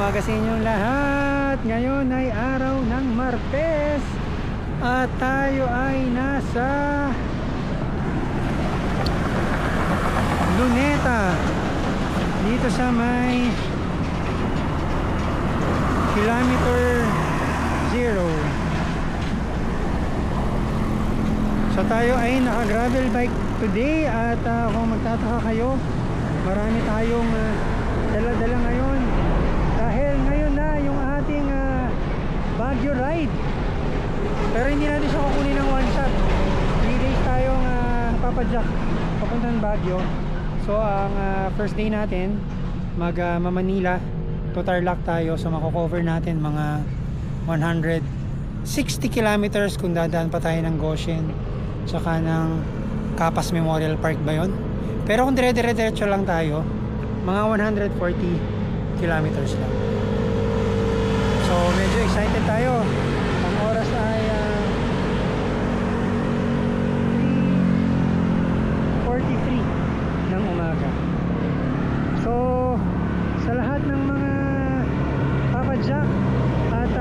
umaga sa inyong lahat. Ngayon ay araw ng Martes at tayo ay nasa Luneta, dito sa may kilometer 0. So tayo ay naka gravel bike today at kung magtataka kayo, marami tayong dala-dala ngayon dahil ngayon na yung ating Baguio ride. Pero hindi natin siya kukunin ng one shot. 3 days tayong papadyak papuntang Baguio. So ang first day natin Manila to Tarlac tayo. So mako-cover natin mga 160 kilometers kung dadaan pa tayo ng Goshen tsaka ng Capas Memorial Park ba yun? Pero kung dire-diretso lang tayo, mga 140 kilometers lang. So medyo excited tayo. Ang oras ay 3:43 ng umaga. So sa lahat ng mga papadyak at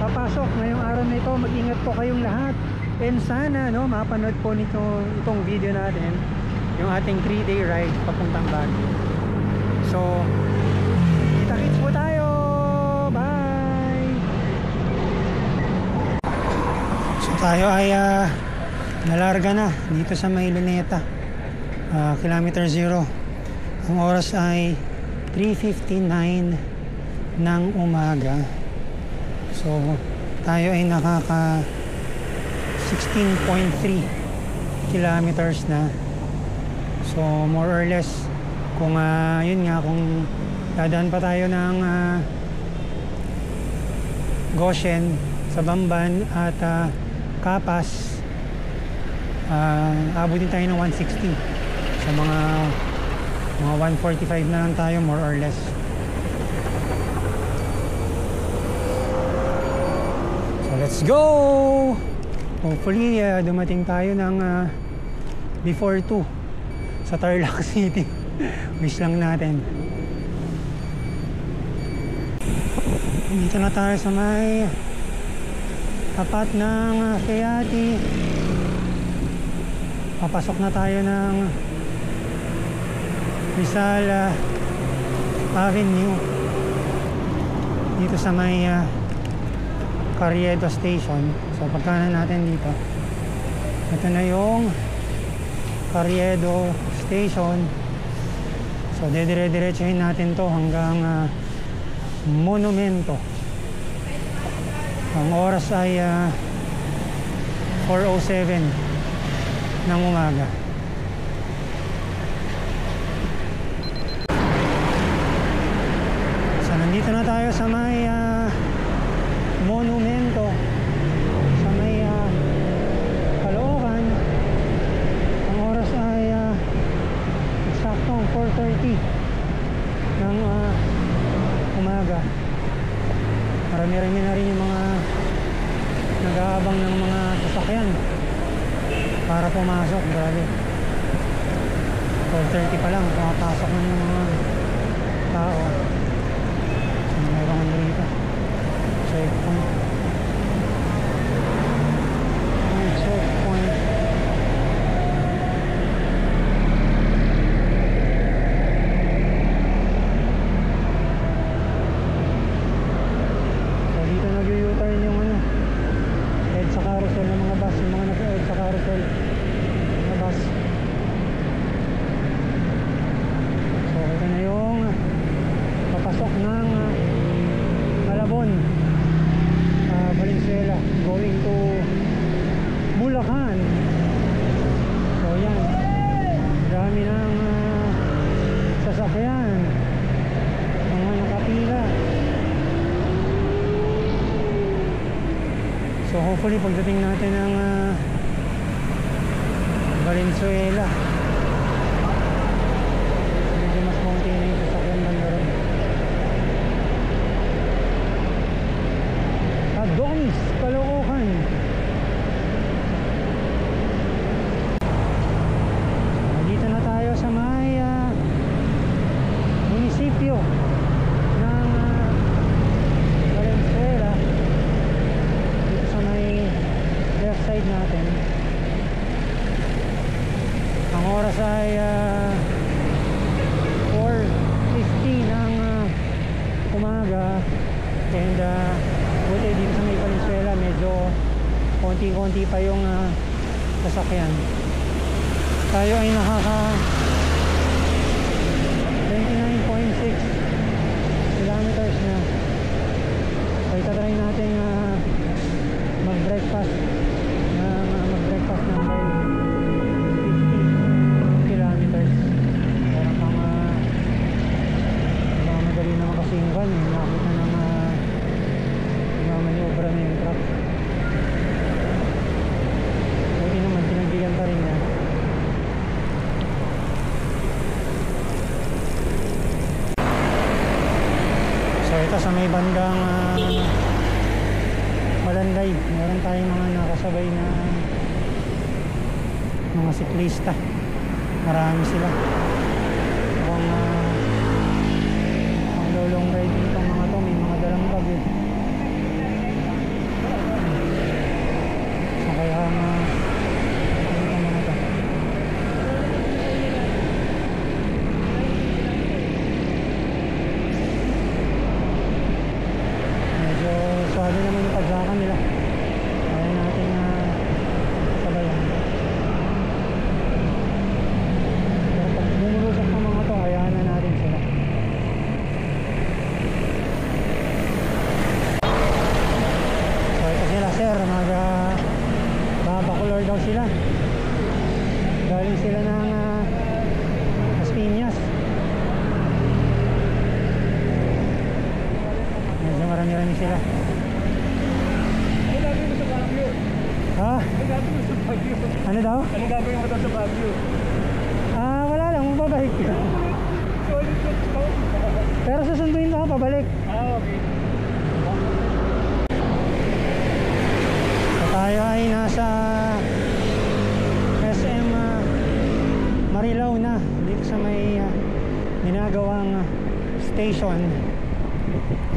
papasok ngayong araw na ito, mag-ingat po kayong lahat. And sana mapanood po itong video natin, yung ating 3-day ride papuntang Baguio. So kita-kits po tayo. Bye. So tayo ay nalarga na dito sa may Luneta, kilometer 0. Ang oras ay 3:59 ng umaga. So tayo ay nakaka 16.3 kilometers na. So more or less, kung yun nga, kung dadaan pa tayo ng Goshen, sa Bamban at Capas, abutin tayo ng 160. So mga 145 na lang tayo, more or less. So let's go. Hopefully dumating tayo ng before 2 sa Tarlac City. Wish lang natin. Dito na tayo sa may tapat ng Keati. Papasok na tayo ng Rizal Avenue dito sa may Carriedo Station. So pagkanan natin dito, ito na yung Carriedo Station. So dire-diretsuhin natin to hanggang Monumento. Ang oras ay 4:07 ng umaga. So nandito na tayo sa may Monumento, sa may Caloocan. Ang oras ay eksaktong 4:30 ng umaga. Marami-rami na rin yung mga nag-aabang ng mga sasakyan para pumasok. Grabe, 4:30 pa lang pumapasok na yung mga tao. So mayroon nga dito checkpoint. Checkpoint. So dito nag-u-turn yung EDSA carousel ng mga bus, yung mga nag-EDSA carousel na bus. So ito na yung papasok ng Malabon, Valenzuela, going to Bulacan. So yan, dami ng sasakyan, mga nakapila. So hopefully pagdating natin ng Valenzuela, medyo mas konti na yung sasakyan banda ron. Adonis, Caloocan. Dito na tayo sa may munisipyo na oras ay 4:50 ng umaga. And buti dito sa may Valenzuela medyo konti-konti pa yung sasakyan. Tayo ay nakaka 29.6 kilometers na. So itatry natin mag-breakfast ng 50 kilometers. Parang pang madali naman kasi yung van. Nakita ng mamaniobra na yung truck. Buti naman pinagbigyan pa rin niya. So ito sa may bandang Malanday, meron tayong mga nakasabay na mga siklista. Marami sila. Kung ang lolong ride itong mga to, may mga dalang bag eh. So kaya ito mga to. Medyo swado naman yung pagsakan nila. Kaya natin sabayan. Pero pag bumulusok ng mga to, hayaan na natin sila. So ito sila sir, babakulor daw sila. Galing sila ng Las Piñas. Medyo marami-rami sila. Ano gagawin mo sa Baguio? Ha? Ano gagawin mo sa Baguio? Ano daw? Ano gagawin mo daw sa Baguio? Wala lang, mababalik. Solid ka. Pero susunduin ako pabalik. Okay. So tayo ay nasa SM Marilao na, dito sa may ginagawang station.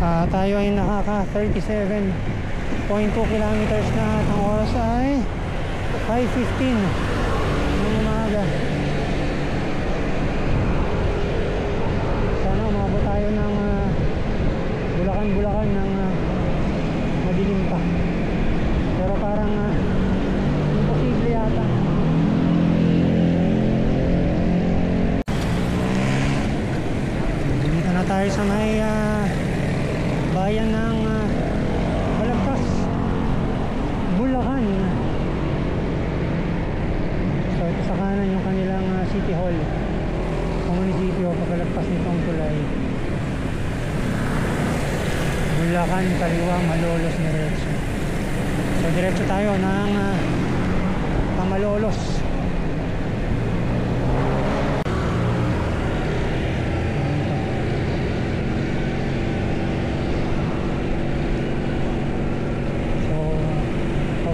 Tayo ay nakaka 37.2 kilometers na at ang oras ay 5:15 ng umaga. Sana umabot tayo ng Bulacan ng madilim pa. Pero parang imposible yata. Dito na tayo sa may bayan ng Balagtas, Bulacan. So ito sa kanan yung kanilang City Hall, munisipyo. Pagkalagpas nitong tulay, Bulacan, kaliwa, Malolos, diretso. So diretso tayo ng Malolos.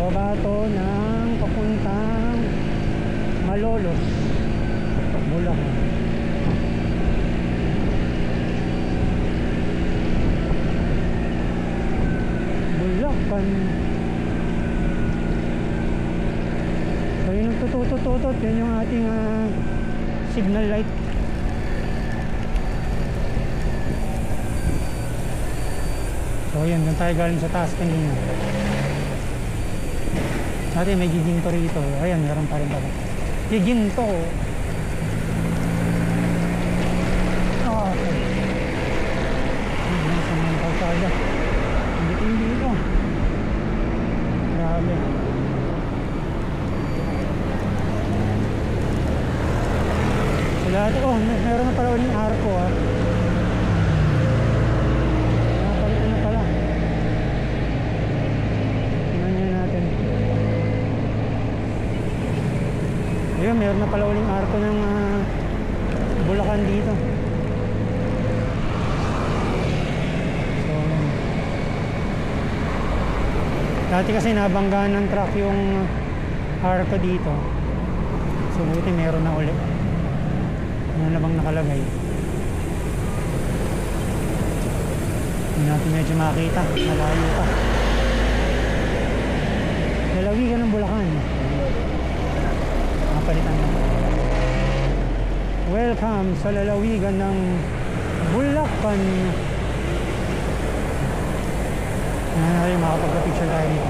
Bato ng papuntang Malolos, Bulacan. Bulacan. So yung nagtututot, yun yung ating signal light. So yun, doon tayo galing sa taas kanina. Dati may giginto rito. Ayan, meron pa rin pala. Giginto. Okay. Nasa mga kalsada. Hindi ito. Grabe. So lahat, meron na pala uling arko napalitan na pala. Tingnan natin. Ayun, meron na pala uling arko ng Bulacan dito. So dati kasi nabanggaan ng truck yung arko dito. So buti meron na ulit. Ano na bang nakalagay? Hindi natin medyo makita. Malayo pa. Lalawigan ng Bulacan. Napalitan na. Welcome sa lalawigan ng Bulacan. Tingnan natin, makapagpa-picture tayo dito.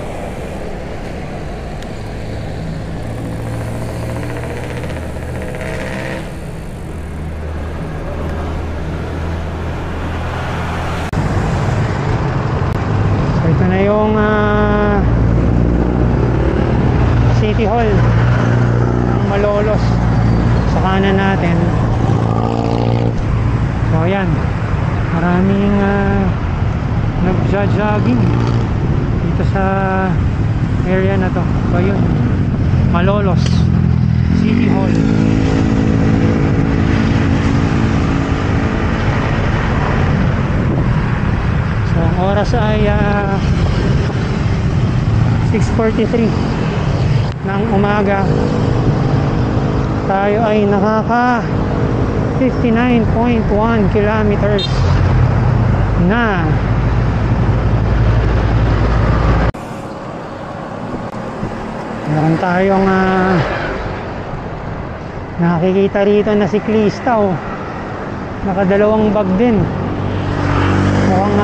So ito na yung City Hall ng Malolos sa kanan natin. So ayan, maraming nagja-jogging dito sa area na to. So yun, Malolos City Hall. So ang oras ay 6:43 ng umaga. Tayo ay nakaka 59.1 kilometers na. Meron tayong nakikita rito na siklista, oh. Nakadalawang bag din. Mukhang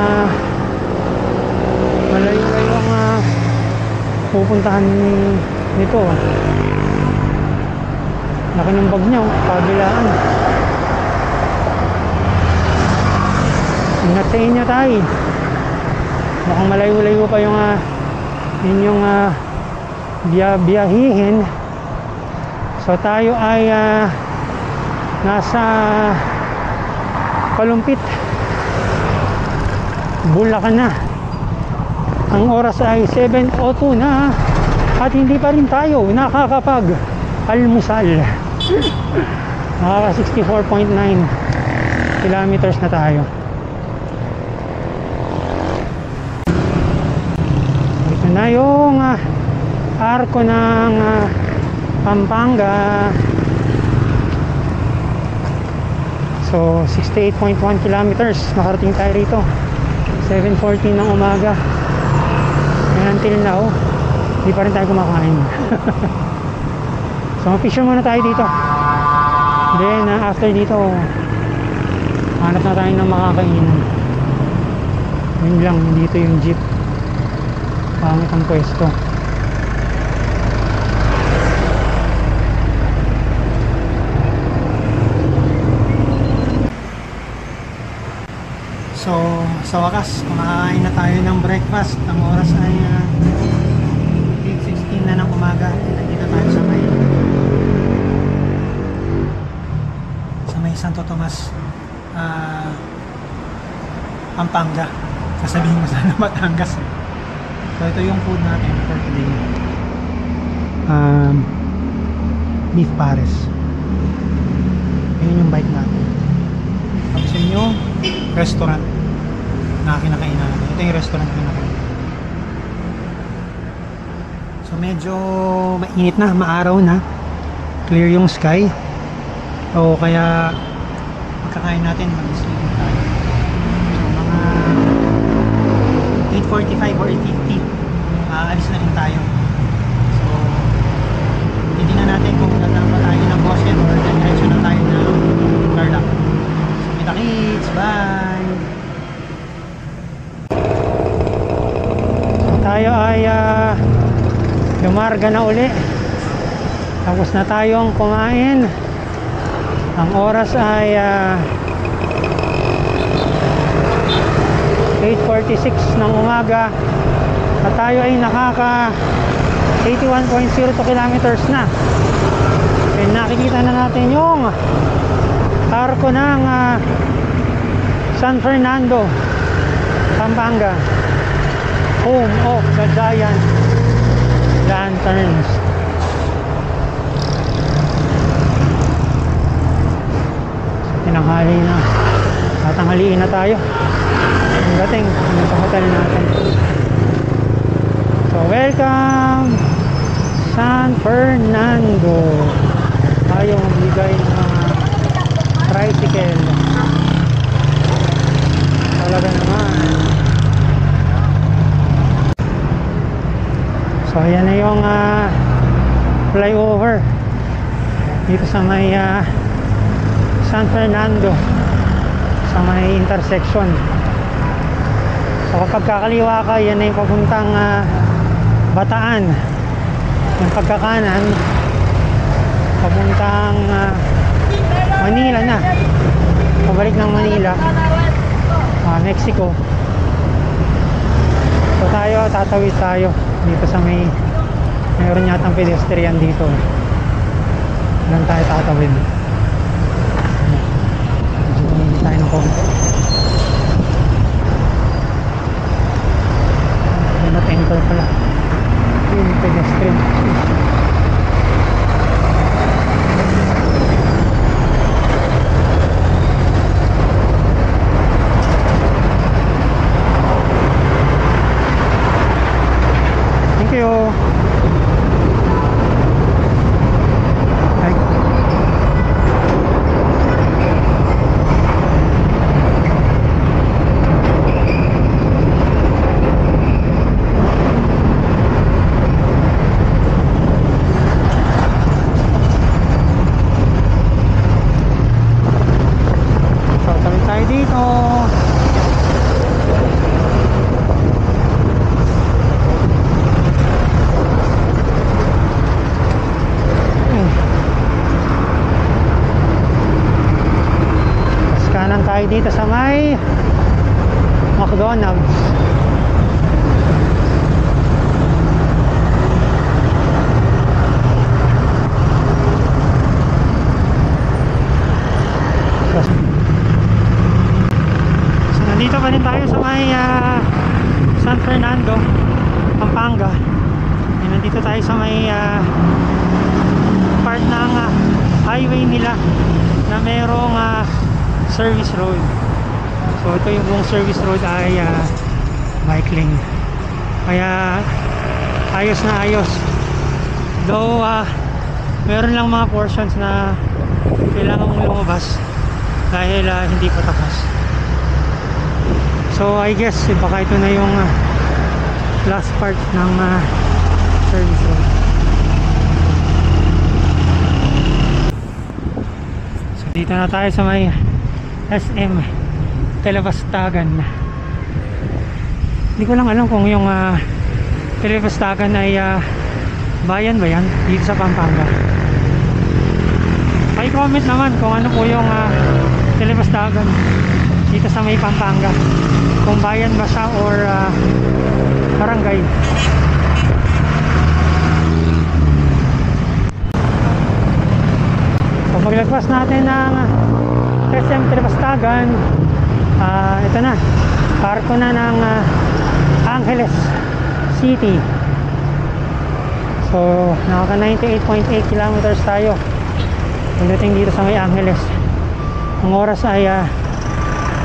malayo-layo ang pupuntahan nito. Laki ng bag niya, oh. Kabilaan. Ingat sa inyo tayo. Mukhang malayo-layo pa yung inyong biyahihin. So tayo ay nasa Kalumpit, Bulacan na. Ang oras ay 7:02 na at hindi pa rin tayo nakakapag almusal. Nakaka 64.9 kilometers na tayo. Ito na yung arko ng Pampanga. So 68.1 kilometers nakarating tayo rito 7:14 ng umaga. And until now hindi pa rin tayo kumakain. So mag-picture muna tayo dito. Then after dito hanap na tayo ng makakain. Yun lang, dito yung jeep. Pangit ang pwesto. So sa wakas kumakain na tayo ng breakfast. Ang oras ay 8:16 na ng umaga. Dito tayo sa may Santo Tomas, Pampanga. Sasabihin mo sana Batangas. So ito yung food natin for today. Beef pares. Yun yung bite natin. Tapos yun yung restaurant na kinakain natin. Ito yung restaurant na kinakain. So medyo mainit na, maaraw na. Clear yung sky. O kaya pagkakain natin mag-sleep tayo. So mga 8:45 or 8:50 aalis na rin tayo. So hindi na natin kung dadaan pa tayo ng Boston or diretso na tayo ng Tarlac. So kita kits, bye! So tayo ay lumarga na uli. Tapos na tayong kumain. Ang oras ay 8:46 ng umaga at tayo ay nakaka 81.02 kilometers na. And nakikita na natin yung arko ng San Fernando, Pampanga, home of the giant lanterns. Tinanghali na. Tatanghaliin na tayo. Ang dating sa hotel natin. So welcome San Fernando. Tayo magbigay ng mga tricycle. Talaga naman. So ayan na yung flyover dito sa may San Fernando sa may intersection. So kapag kakaliwa ka, yan ay papuntang Bataan. Yung pagkakanan papuntang Manila na, pabalik ng Manila, Mexico. So tayo, tatawid tayo dito sa mayroon yatang pedestrian dito. Doon tayo tatawid. Hindi tayo ng konti. Hindi na temple pala. Yung pedestrian. Thank you. Dito kanan tayo dito sa may McDonald's. Dito pa rin tayo sa may San Fernando, Pampanga. Nandito tayo sa may part ng highway nila na merong service road. So ito yung buong service road ay bike lane. Kaya ayos na ayos. Though meron lang mga portions na kailangan mong lumabas dahil hindi pa tapos. So I guess baka ito na yung last part ng service road. So dito na tayo sa may SM Telepastagan. Hindi ko lang alam kung yung Telepastagan ay bayan ba yan dito sa Pampanga. I-comment naman kung ano po yung Telepastagan dito sa may Pampanga, kung bayan ba siya or barangay. So paglagpas natin ng SM Telepastagan, ito na, parko na ng Angeles City. So nakaka 98.8 kilometers tayo pagdating dito sa may Angeles. Ang oras ay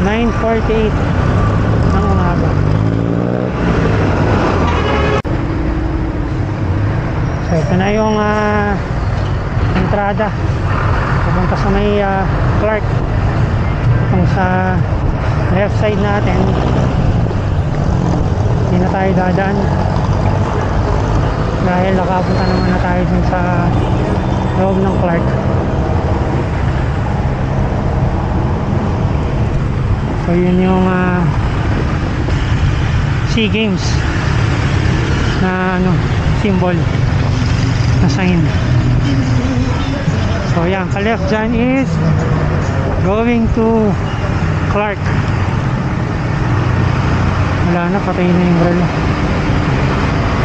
9:48 ng umaga. So ito na yung entrada papunta sa may Clark. Kung sa left side natin, hindi na tayo dadaan dahil nakapunta naman na tayo dun sa loob ng Clark. So yun yung SEA Games na symbol na sign. So yan, ka-left dyan is going to Clark. Wala na, patay na yung relo.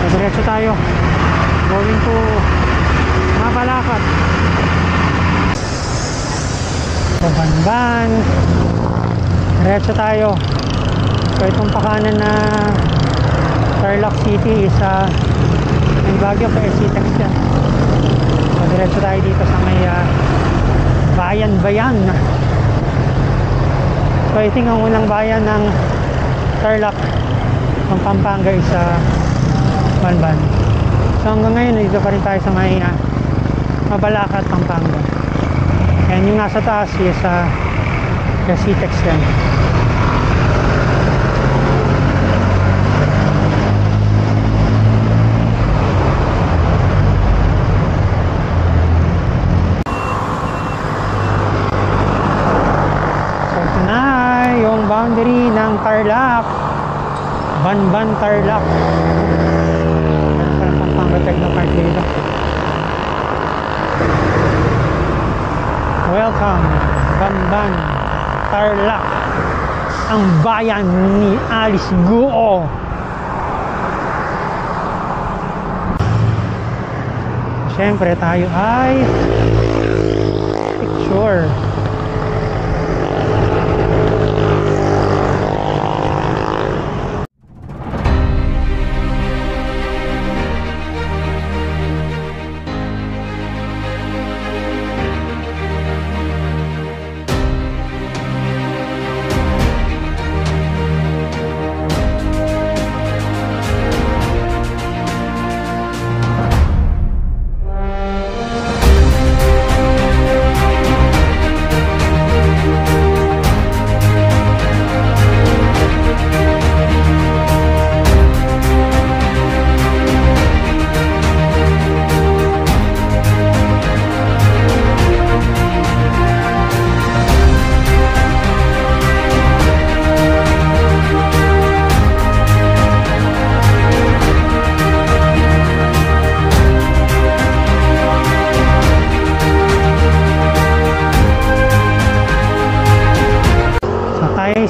So diretso tayo, going to Mabalacat. So Banban, diretso tayo. So itong pakanan na Tarlac City is may Baguio pa SCTEX yan. So diretso tayo dito sa may bayan. So I think ang unang bayan ng Tarlac ng Pampanga is Banban. So hanggang ngayon dito pa rin tayo sa may Mabalacat, Pampanga. And yung nasa taas is SCTEX yan. Tarlac. Banban Tarlac. Parang pangpangatag na park dito. Welcome, Banban Tarlac, ang bayan ni Alice Guo. Siyempre tayo ay picture.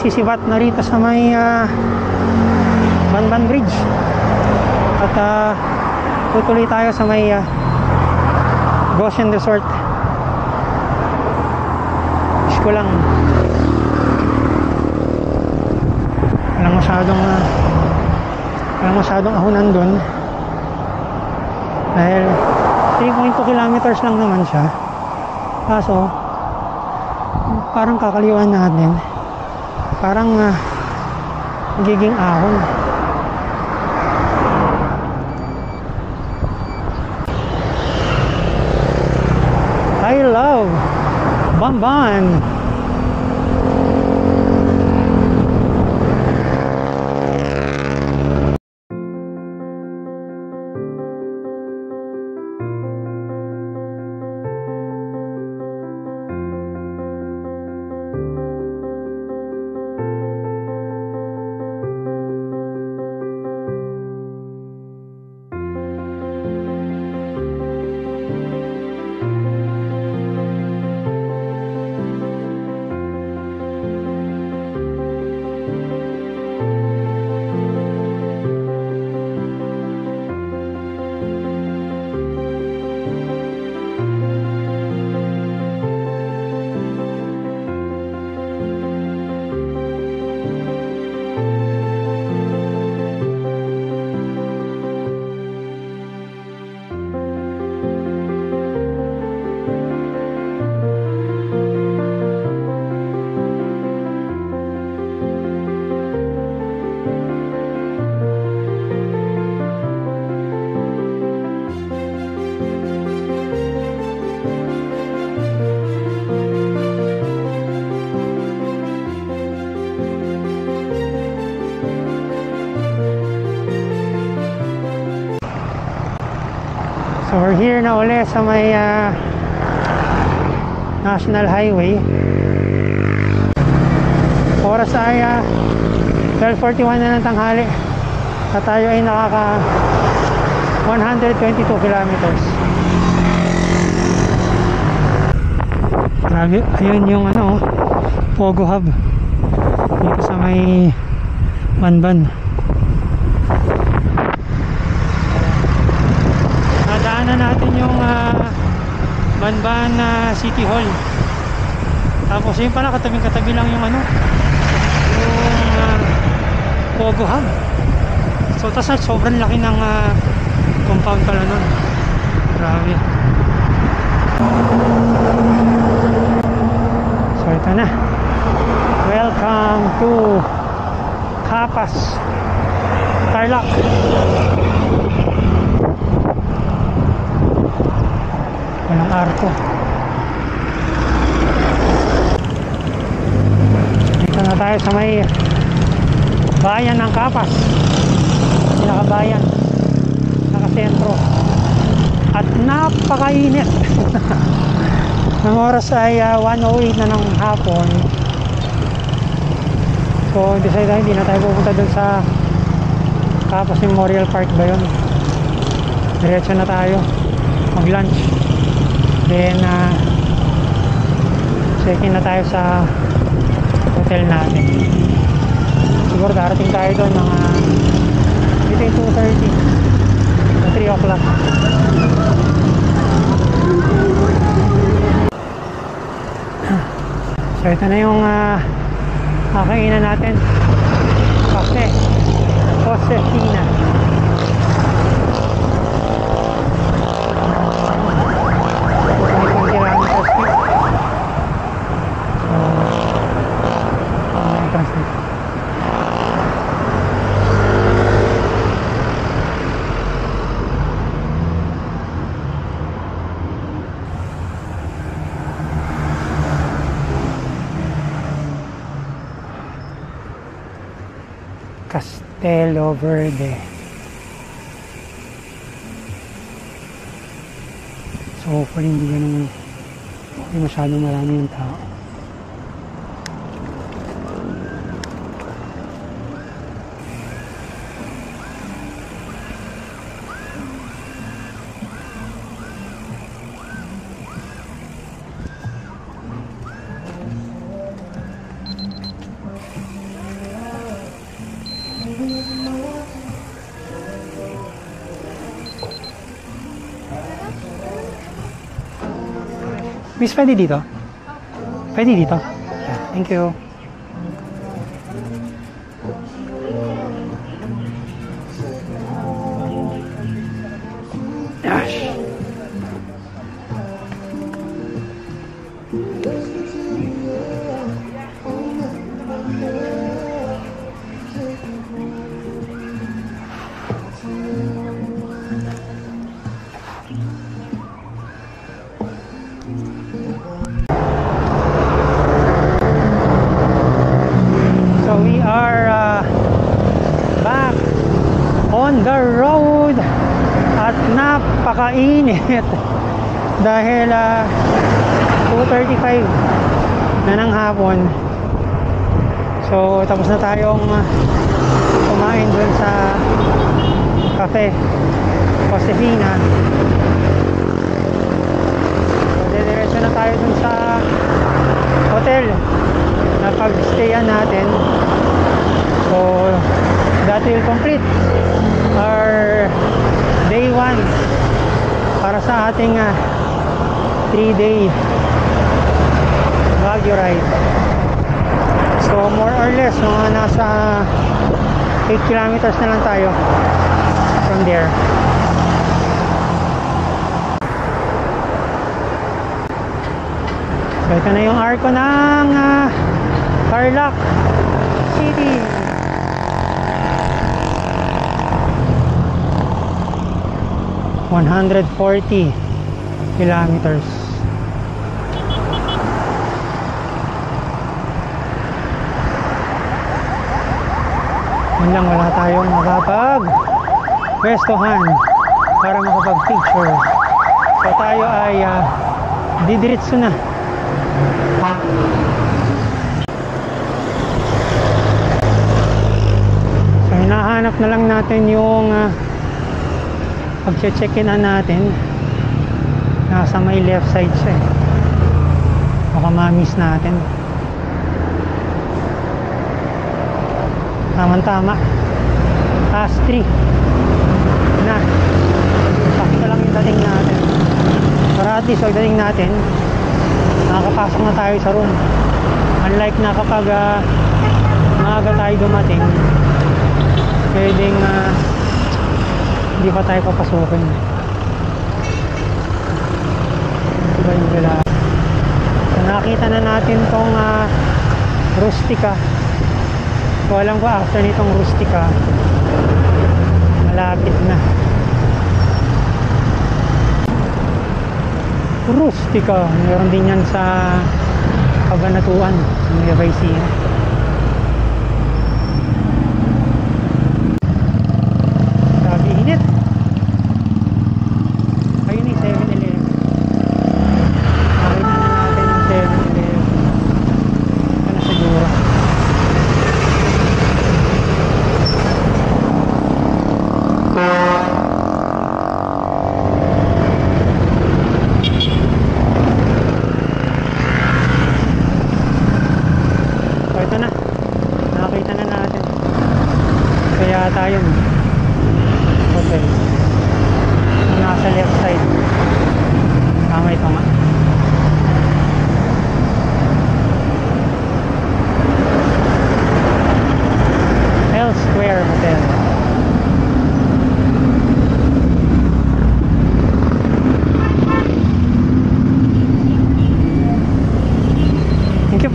Sisibat na rito sa may Banban Bridge at tutuloy tayo sa may Goshen Resort. Wish ko lang walang masyadong ahunan dun dahil 3.2 kilometers lang naman siya, kaso parang kakaliwan natin, parang magiging ahon. I love Banban. So we're here na uli sa may National Highway. Oras ay 12:41 na ng tanghali at tayo ay nakaka 122 kilometers. Grabe, ayun yung Pogo Hub dito sa may Banban. Nadaanan natin yung Banban City Hall. Tapos yun pala, katabi lang yung yung Pogo Hub. So tas sobrang laki ng compound pala nun. Grabe. So ito na. Welcome to Capas, Tarlac. Walang arko. Dito na tayo sa may bayan ng Capas, pinakabayan, nakasentro, at napakainit. Ang oras ay 1:08 na ng hapon. So decide tayo, hindi na tayo pupunta dun sa Kapos Memorial Park ba yun. Diretso na tayo mag lunch, then check in na tayo sa hotel natin. Siguro darating tayo doon mga between 2:30 to 3 o'clock. So ito na yung kakainan natin, Cafe Josefina. Castelo Verde. So hopefully hindi masyadong marami yung tao. Miss, pwede dito? Pwede dito? Yeah, thank you. Gosh. We are back on the road at napakainit dahil 2:35 na ng hapon. So tapos na tayong kumain dun sa Cafe Josefina. So diretso na tayo dun sa hotel na pag-stayan natin. So that will complete our day 1 para sa ating 3-day Baguio ride. So more or less mga nasa 8 kilometers na lang tayo from there. So ito na yung arko ng Tarlac City. ...140 kilometers. Yun lang, wala tayong makapag-pwestohan para makapag-picture. So tayo ay didiretso na. So hinahanap na lang natin yung pag-check-in natin. Nasa may left side siya eh. Baka ma-miss natin. Tama-tama. Task 3 na. Pakita lang yung dating natin. Para at least pag dating natin, nakakapasok na tayo sa room. Unlike na kapag maaga tayo dumating, pwedeng hindi pa tayo papasukin. Diba yung gala? So nakita na natin tong Rustica. So alam ko after nitong Rustica, malapit na Rustica. Meron din yan sa Kabanatuan, Nueva Ecija. Sabi init. Ayun yung 7-Eleven. Nakita na natin yung 7-Eleven. Ito na siguro.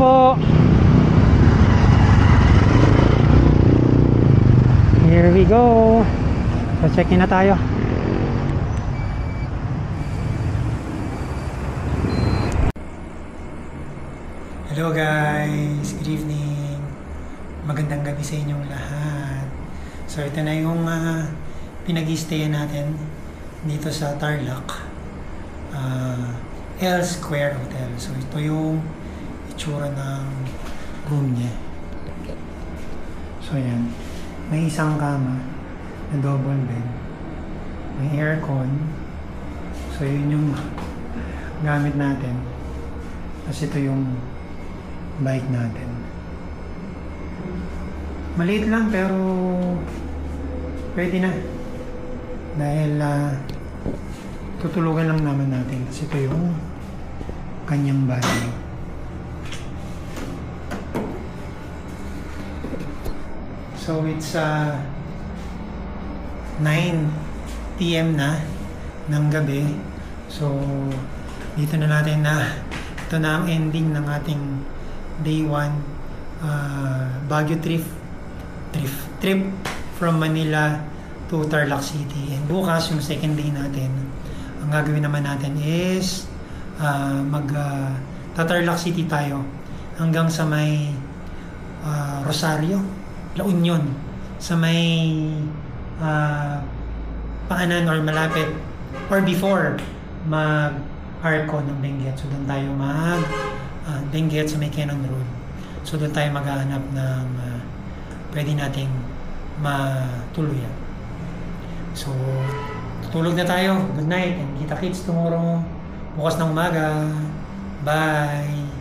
po. Here we go. So check-in na tayo. Hello guys, good evening. Magandang gabi sa inyong lahat. So ito na yung pinag-i-stayan natin dito sa Tarlac L Square Hotel. So ito yung itsura ng room niya. So yan, may isang kama na double bed, may aircon. So yun yung gamit natin. Tapos ito yung bike natin. Maliit lang pero pwede na. Dahil tutulugan lang naman natin. Kasi ito yung kanyang bahay. So it's 9 PM na ng gabi. So dito na natin ito na ang ending ng ating Day 1 Baguio trip from Manila to Tarlac City. And bukas yung second day natin, ang gagawin naman natin is Tarlac City tayo hanggang sa may Rosario, La Union, sa may paanan or malapit or before mag-Arco ng Benguet. So doon tayo Benguet sa may Cannon Road. So doon tayo maghahanap ng pwede nating matuluyan. So tutulog na tayo. Good night and kita-kits tomorrow bukas ng umaga. Bye!